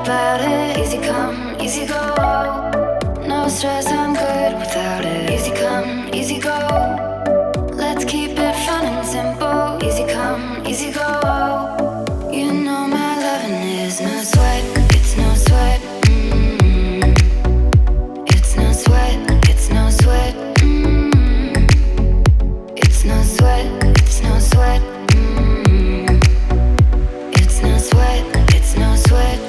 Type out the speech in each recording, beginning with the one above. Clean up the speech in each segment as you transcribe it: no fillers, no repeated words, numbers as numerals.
about it. Easy come, easy go. No stress, I'm good without it. Easy come, easy go. Let's keep it fun and simple. Easy come, easy go. You know my loving is no sweat. It's no sweat. It's no sweat. It's no sweat. It's no sweat. It's no sweat. It's no sweat. It's no sweat.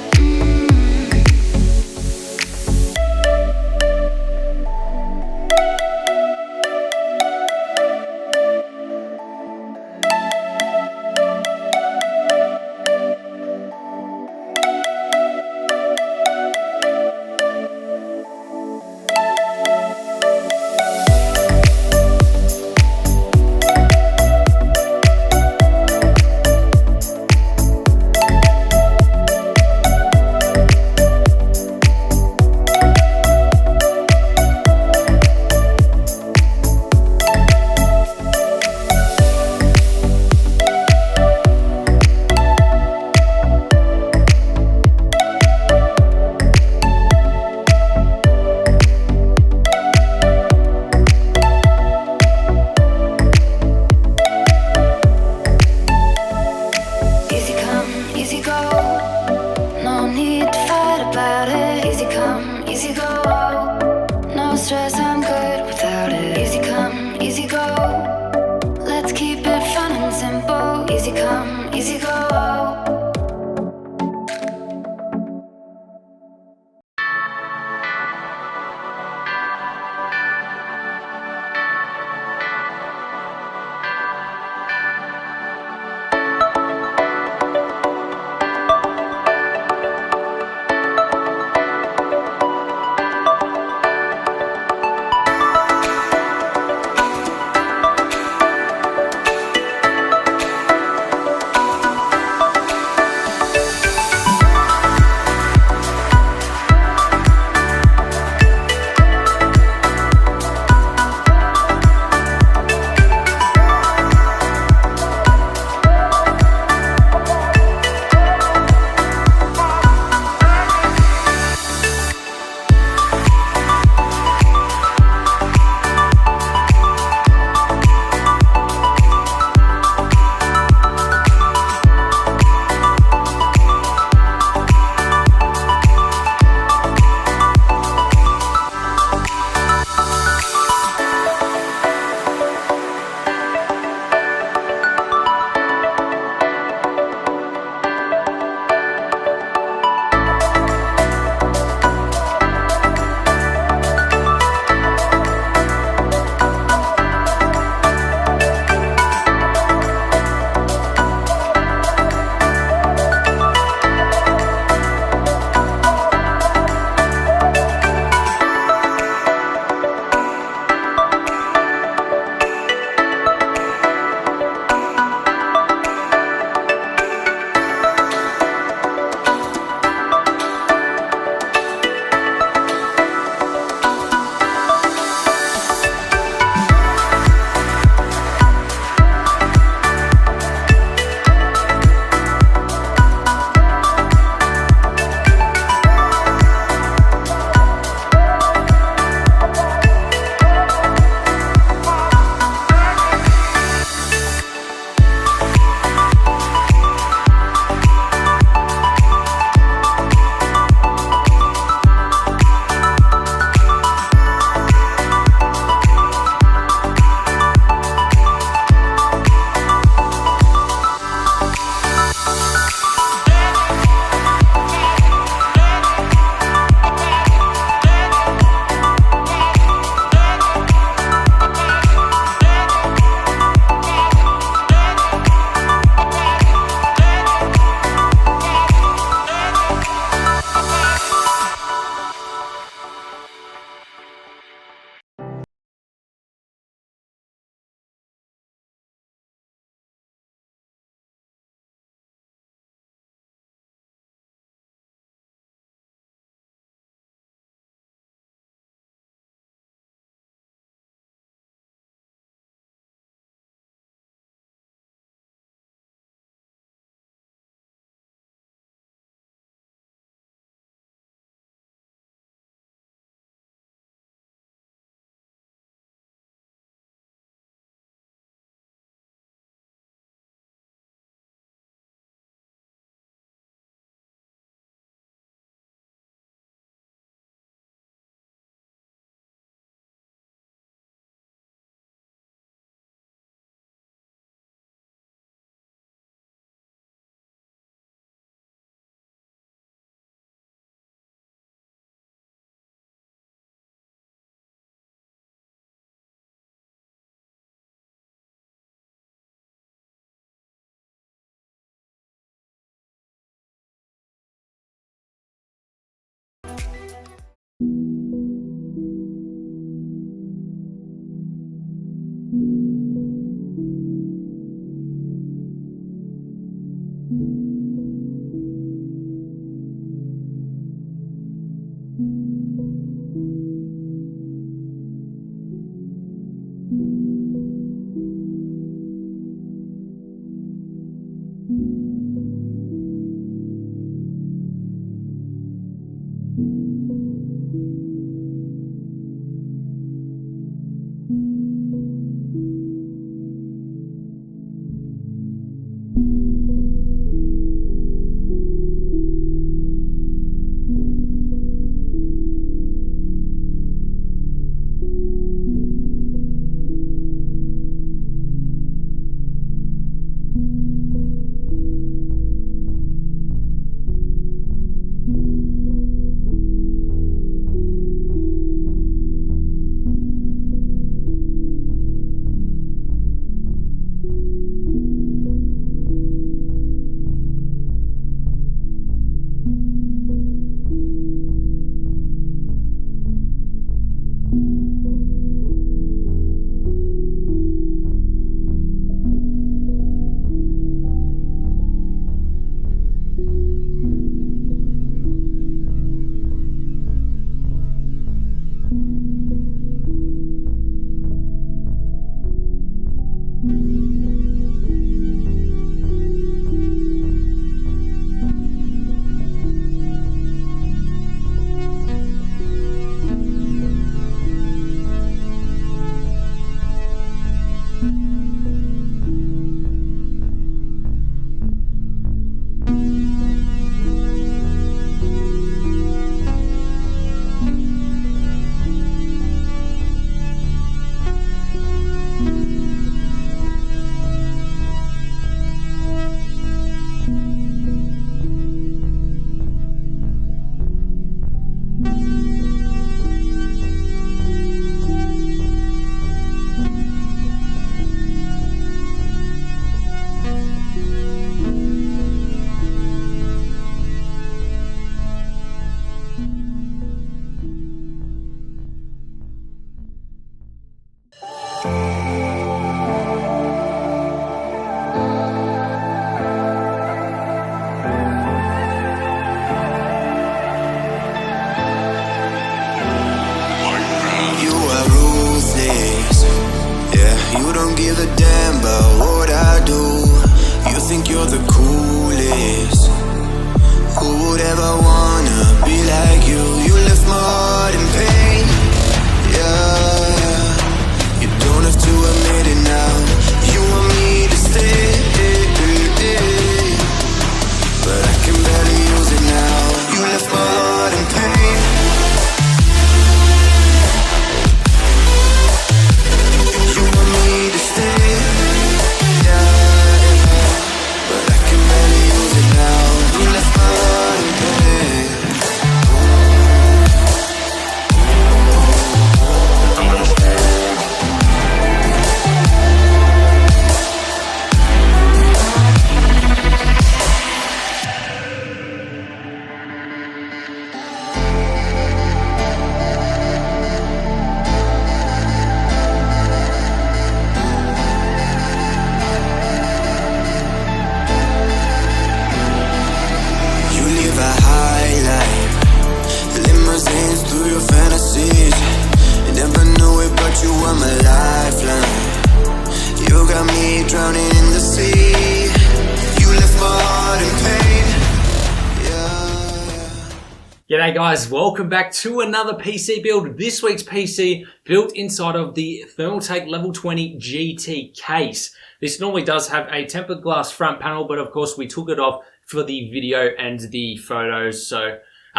G'day guys, welcome back to another PC build. This week's PC built inside of the Thermaltake Level 20 GT case. This normally does have a tempered glass front panel, but of course we took it off for the video and the photos, so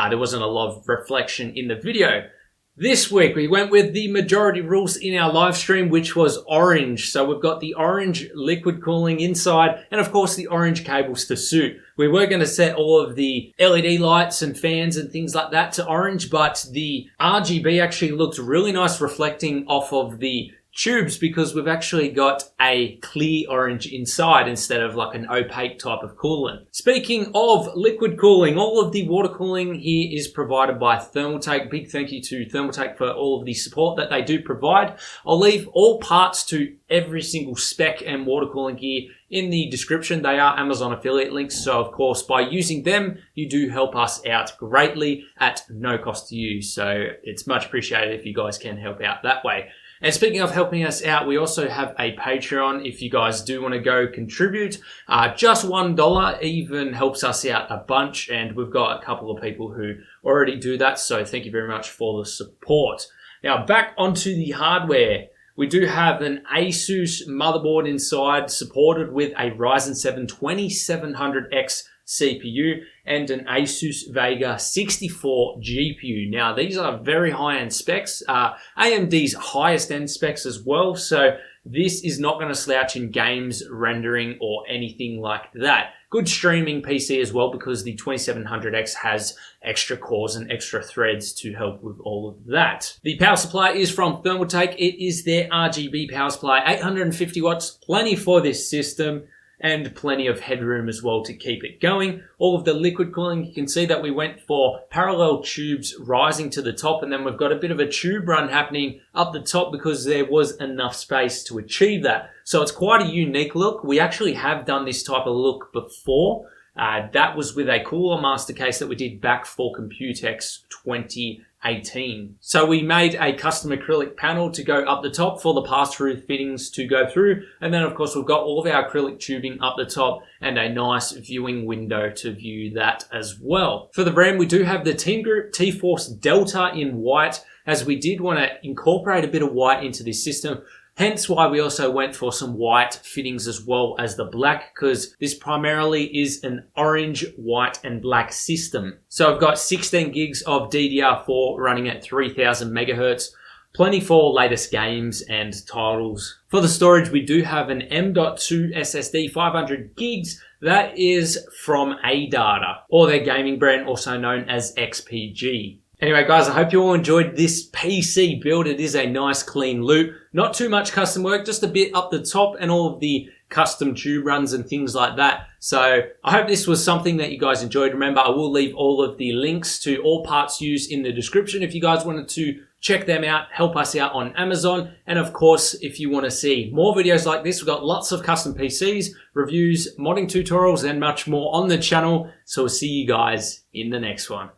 there wasn't a lot of reflection in the video. This week we went with the majority rules in our live stream, which was orange. So we've got the orange liquid cooling inside and of course the orange cables to suit. We were going to set all of the LED lights and fans and things like that to orange, but the RGB actually looked really nice reflecting off of the tubes because we've actually got a clear orange inside instead of like an opaque type of coolant. Speaking of liquid cooling, all of the water cooling here is provided by Thermaltake. Big thank you to Thermaltake for all of the support that they do provide. I'll leave all parts to every single spec and water cooling gear in the description. They are Amazon affiliate links, so of course by using them you do help us out greatly at no cost to you, so it's much appreciated if you guys can help out that way. And speaking of helping us out, we also have a Patreon if you guys do want to go contribute. Just $1 even helps us out a bunch, and we've got a couple of people who already do that, so thank you very much for the support. Now back onto the hardware. We do have an Asus motherboard inside, supported with a Ryzen 7 2700X CPU and an Asus Vega 64 GPU. Now these are very high-end specs, AMD's highest end specs as well, so this is not going to slouch in games, rendering, or anything like that. Good streaming PC as well, because the 2700X has extra cores and extra threads to help with all of that. The power supply is from Thermaltake. It is their RGB power supply, 850 watts, plenty for this system, and plenty of headroom as well to keep it going. All of the liquid cooling, you can see that we went for parallel tubes rising to the top, and then we've got a bit of a tube run happening up the top because there was enough space to achieve that. So it's quite a unique look. We actually have done this type of look before. That was with a cooler master case that we did back for Computex 2018. So we made a custom acrylic panel to go up the top for the pass-through fittings to go through. And then of course we've got all of our acrylic tubing up the top and a nice viewing window to view that as well. For the brand, we do have the Teamgroup T-Force Delta in white, as we did want to incorporate a bit of white into this system. Hence why we also went for some white fittings as well as the black, because this primarily is an orange, white and black system. So I've got 16 gigs of DDR4 running at 3000 megahertz, plenty for latest games and titles. For the storage, we do have an M.2 SSD 500 gigs. That is from Adata, or their gaming brand, also known as XPG. Anyway guys, I hope you all enjoyed this PC build. It is a nice clean loop. Not too much custom work, just a bit up the top and all of the custom tube runs and things like that. So I hope this was something that you guys enjoyed. Remember, I will leave all of the links to all parts used in the description if you guys wanted to check them out, help us out on Amazon. And of course, if you want to see more videos like this, we've got lots of custom PCs, reviews, modding tutorials, and much more on the channel. So we'll see you guys in the next one.